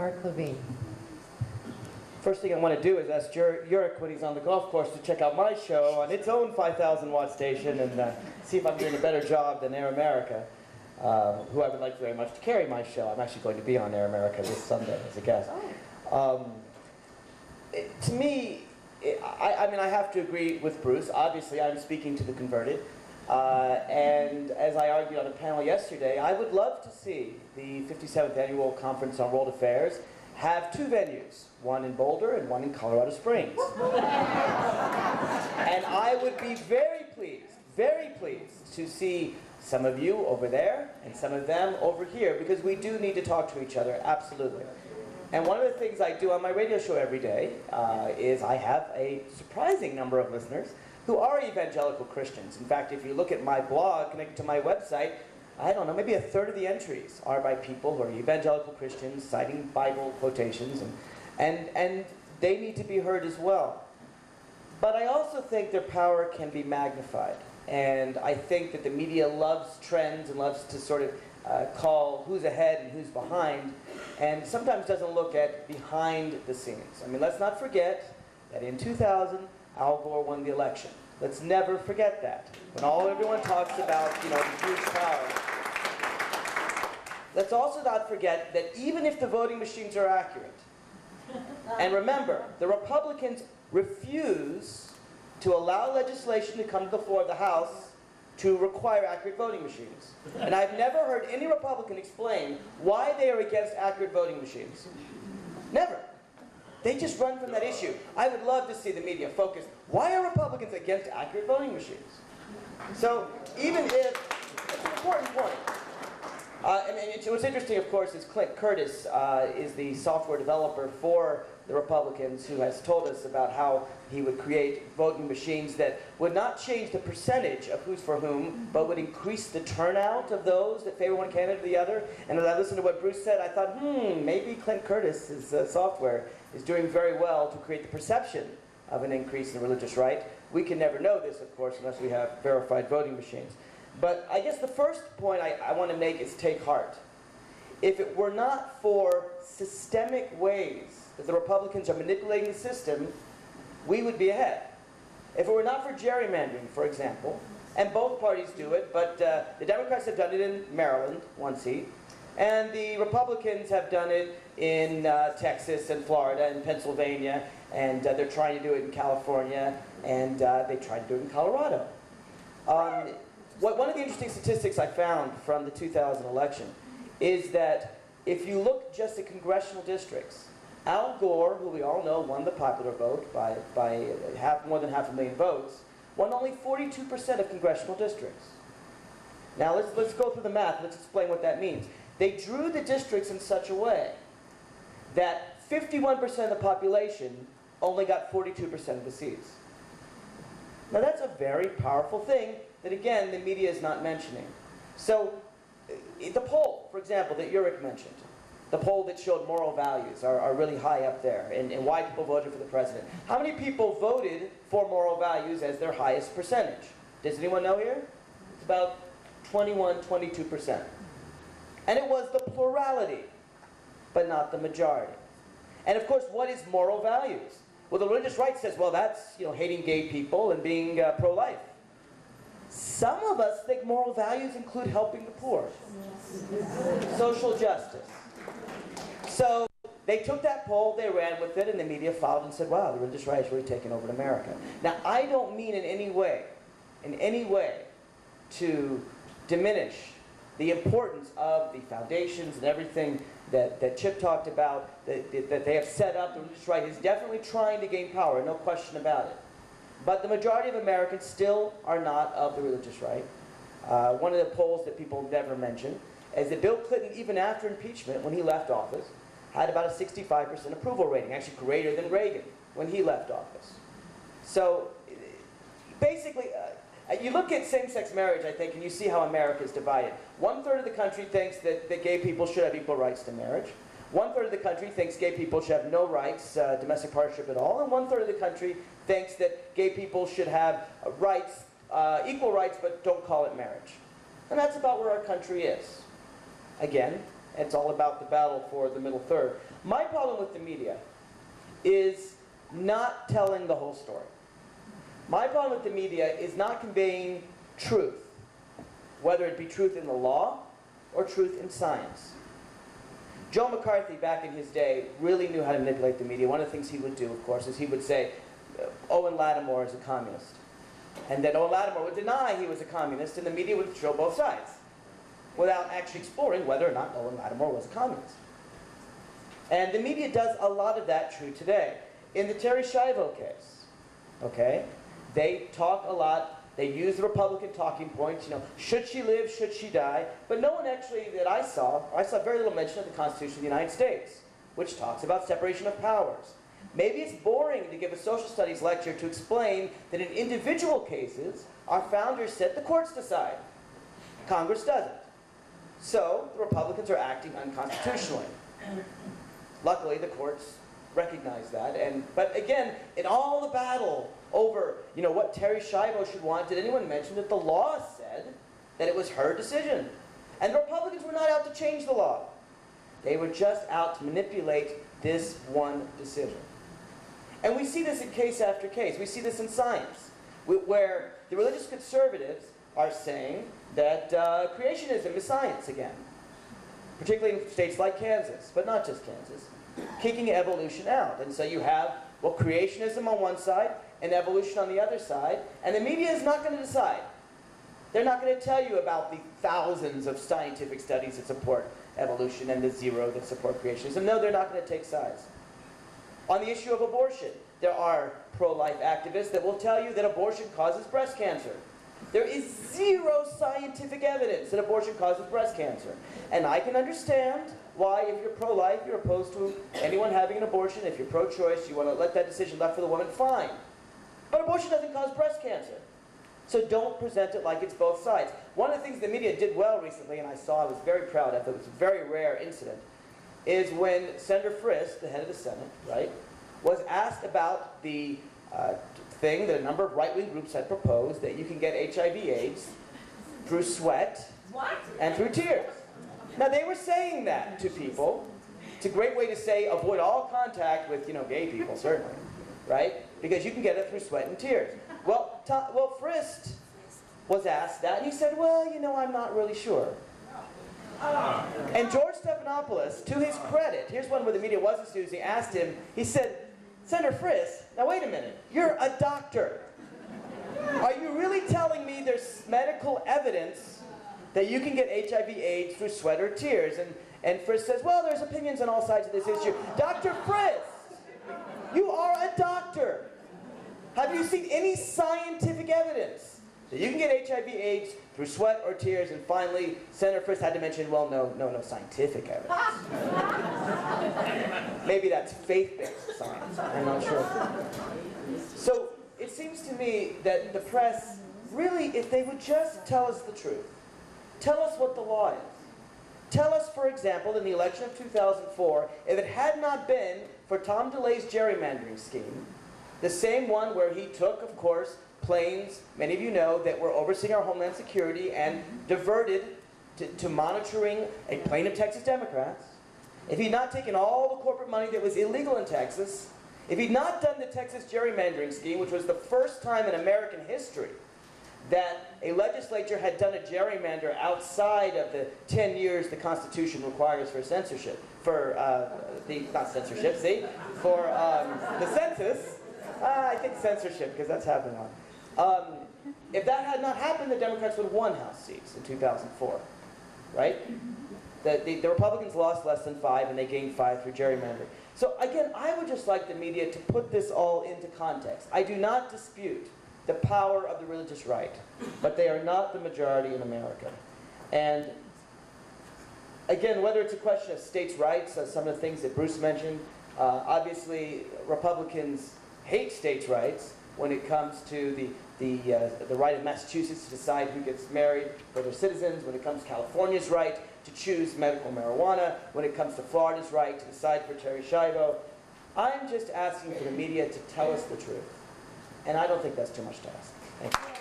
Mark Levine. First thing I want to do is ask Yurik when he's on the golf course to check out my show on its own 5,000 watt station and see if I'm doing a better job than Air America, who I would like very much to carry my show. I'm actually going to be on Air America this Sunday as a guest. To me, I mean, I have to agree with Bruce. Obviously, I'm speaking to the converted. And as I argued on a panel yesterday, I would love to see the 57th Annual Conference on World Affairs have two venues, one in Boulder and one in Colorado Springs. And I would be very pleased to see some of you over there and some of them over here, because we do need to talk to each other, absolutely. And one of the things I do on my radio show every day is I have a surprising number of listeners who are evangelical Christians. In fact, if you look at my blog connected to my website, I don't know, maybe a third of the entries are by people who are evangelical Christians citing Bible quotations, and they need to be heard as well. But I also think their power can be magnified. And I think that the media loves trends and loves to sort of call who's ahead and who's behind, and sometimes doesn't look at behind the scenes. I mean, let's not forget that in 2000, Al Gore won the election. Let's never forget that. When everyone talks about, you know, the huge power. Let's also not forget that even if the voting machines are accurate, and remember, the Republicans refuse to allow legislation to come to the floor of the House to require accurate voting machines. And I've never heard any Republican explain why they are against accurate voting machines. Never. They just run from that issue. I would love to see the media focus. Why are Republicans against accurate voting machines? So even if, it's an important point. What's interesting, of course, is Clint Curtis is the software developer for the Republicans, who has told us about how he would create voting machines that would not change the percentage of who's for whom, but would increase the turnout of those that favor one candidate or the other. And as I listened to what Bruce said, I thought, maybe Clint Curtis's software is doing very well to create the perception of an increase in religious right. We can never know this, of course, unless we have verified voting machines. But I guess the first point I want to make is take heart. If it were not for systemic ways that the Republicans are manipulating the system, we would be ahead. If it were not for gerrymandering, for example, and both parties do it, but the Democrats have done it in Maryland, one seat, and the Republicans have done it in Texas and Florida and Pennsylvania, and they're trying to do it in California, and they tried to do it in Colorado. One of the interesting statistics I found from the 2000 election is that if you look just at congressional districts, Al Gore, who we all know won the popular vote by more than 500,000 votes, won only 42% of congressional districts. Now let's go through the math. Let's explain what that means. They drew the districts in such a way that 51% of the population only got 42% of the seats. Now that's a very powerful thing that, again, the media is not mentioning. So the poll, for example, that Yurik mentioned, the poll that showed moral values are really high up there, and why people voted for the president. How many people voted for moral values as their highest percentage? Does anyone know here? It's about 21, 22%. And it was the plurality, but not the majority. And of course, what is moral values? Well, the religious right says, well, that's, you know, hating gay people and being pro-life. Some of us think moral values include helping the poor, social justice. So they took that poll, they ran with it, and the media followed and said, wow, the religious right has really taken over in America. Now, I don't mean in any way, to diminish the importance of the foundations and everything that Chip talked about, that they have set up. The religious right is definitely trying to gain power, no question about it. But the majority of Americans still are not of the religious right. One of the polls that people never mention is that Bill Clinton, even after impeachment, when he left office, had about a 65% approval rating, actually greater than Reagan when he left office. So basically, you look at same-sex marriage, I think, and you see how America is divided. 1/3 of the country thinks that gay people should have equal rights to marriage. 1/3 of the country thinks gay people should have no rights, domestic partnership at all, and 1/3 of the country thinks that gay people should have rights, equal rights, but don't call it marriage. And that's about where our country is. Again, It's all about the battle for the middle third. My problem with the media is not telling the whole story. My problem with the media is not conveying truth, whether it be truth in the law or truth in science. Joe McCarthy, back in his day, really knew how to manipulate the media. One of the things he would do, of course, is he would say, Owen Lattimore is a communist. And then Owen Lattimore would deny he was a communist, and the media would show both sides, without actually exploring whether or not Owen Lattimore was a communist. And the media does a lot of that true today. In the Terry Schiavo case, okay, they talk a lot. They use the Republican talking points, you know, should she live, should she die? But no one actually that I saw very little mention of the Constitution of the United States, which talks about separation of powers. Maybe it's boring to give a social studies lecture to explain that in individual cases, our founders said the courts decide. Congress doesn't. So the Republicans are acting unconstitutionally. Luckily, the courts recognize that. But again, in all the battle over, you know, what Terry Schiavo should want, did anyone mention that the law said that it was her decision? And the Republicans were not out to change the law. They were just out to manipulate this one decision. And we see this in case after case. We see this in science, where the religious conservatives are saying that creationism is science again, particularly in states like Kansas, but not just Kansas, kicking evolution out. And so you have, well, creationism on one side and evolution on the other side, and the media is not going to decide. They're not going to tell you about the thousands of scientific studies that support evolution and the zero that support creationism. No, they're not going to take sides. On the issue of abortion, there are pro-life activists that will tell you that abortion causes breast cancer. There is zero scientific evidence that abortion causes breast cancer. And I can understand why, if you're pro-life, you're opposed to anyone having an abortion. If you're pro-choice, you want to let that decision left for the woman, fine. But abortion doesn't cause breast cancer. So don't present it like it's both sides. One of the things the media did well recently, and I was very proud of, it was a very rare incident, is when Senator Frist, the head of the Senate, right, was asked about the thing that a number of right-wing groups had proposed, that you can get HIV/AIDS through sweat and through tears. Now, they were saying that to people. It's a great way to say avoid all contact with, you know, gay people, certainly, right? Because you can get it through sweat and tears. Well, Frist was asked that, and he said, well, you know, I'm not really sure. And George Stephanopoulos, to his credit, here's one where the media wasn't using, asked him, he said, Senator Frist, now wait a minute, you're a doctor. Are you really telling me there's medical evidence that you can get HIV/AIDS through sweat or tears? And Frist says, well, there's opinions on all sides of this issue. Dr. Frist, you are a doctor. Have you seen any scientific evidence that you can get HIV/AIDS through sweat or tears? And finally, Senator Frist had to mention, well, no scientific evidence. Maybe that's faith-based science. I'm not sure. So it seems to me that the press, really, if they would just tell us the truth, tell us what the law is. Tell us, for example, in the election of 2004, if it had not been for Tom DeLay's gerrymandering scheme, the same one where he took, of course, planes, many of you know, that were overseeing our Homeland Security and diverted to monitoring a plane of Texas Democrats, if he'd not taken all the corporate money that was illegal in Texas, if he'd not done the Texas gerrymandering scheme, which was the first time in American history that a legislature had done a gerrymander outside of the 10 years the Constitution requires for censorship, for not censorship, see, for the census. I think censorship, because that's happening on. If that had not happened, the Democrats would have won House seats in 2004, right? The Republicans lost less than 5, and they gained 5 through gerrymandering. So again, I would just like the media to put this all into context. I do not dispute the power of the religious right, but they are not the majority in America. And again, whether it's a question of states' rights, some of the things that Bruce mentioned, obviously Republicans hate states' rights when it comes to the right of Massachusetts to decide who gets married for their citizens, when it comes to California's right to choose medical marijuana, when it comes to Florida's right to decide for Terry Schiavo. I'm just asking for the media to tell us the truth. And I don't think that's too much to ask. Thank you.